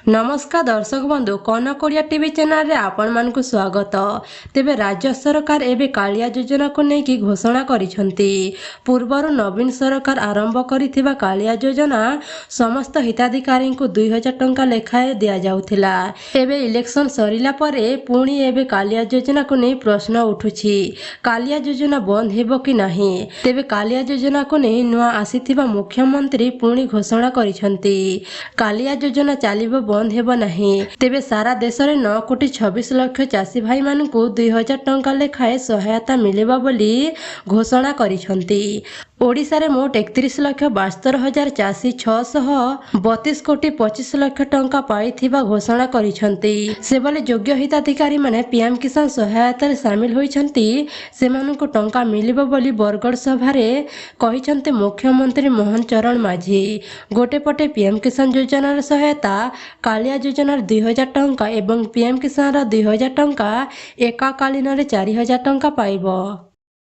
नमस्कार दर्शक बंधु कनक ओडिया टीवी चैनल रे आपण मानकु स्वागत। तेबे राज्य सरकार एबे कालिया योजना को लेकिन घोषणा करिसंती। पूर्वर नवीन सरकार आरंभ करिथिबा कालिया योजना समस्त हिताधिकारी को 2000 टंका लेखाए दिया जाउथिला। एबे इलेक्शन सरिला परे पुणी एबे कालिया योजना को नहीं प्रश्न उठुछि। कालिया योजना बंद हेबो कि नाही? तेबे कालिया योजना को नहीं नुआ आसीथिबा मुख्यमंत्री पुणी घोषणा करिसंती। कालिया योजना चालिबो बंद हेबो नाही। तेबे सारा देश रे 9,26,00,000 चाषी भाई मानकु 2000 टंका लेखाए सहायता मिलेबा बोली घोषणा करिसंती। ओडिशा रे मोट 31,72,000 चाषी 632,25,00,000 टंका पाइथिबा घोषणा करिसंती। सेबले योग्य हिताधिकारी माने पीएम किसान सहायता रे शामिल होइछंती। सेमानकु टंका मिलिबो बोली बरगड़ सभा रे कहिसंती मुख्यमंत्री मोहन चरण माझी। गोटे पटे पीएम किसान योजना रे सहायता कालिया योजना 2000 टंका एवं पीएम किसान 2000 टंका एकाकालीन 4000 टंका पाइब।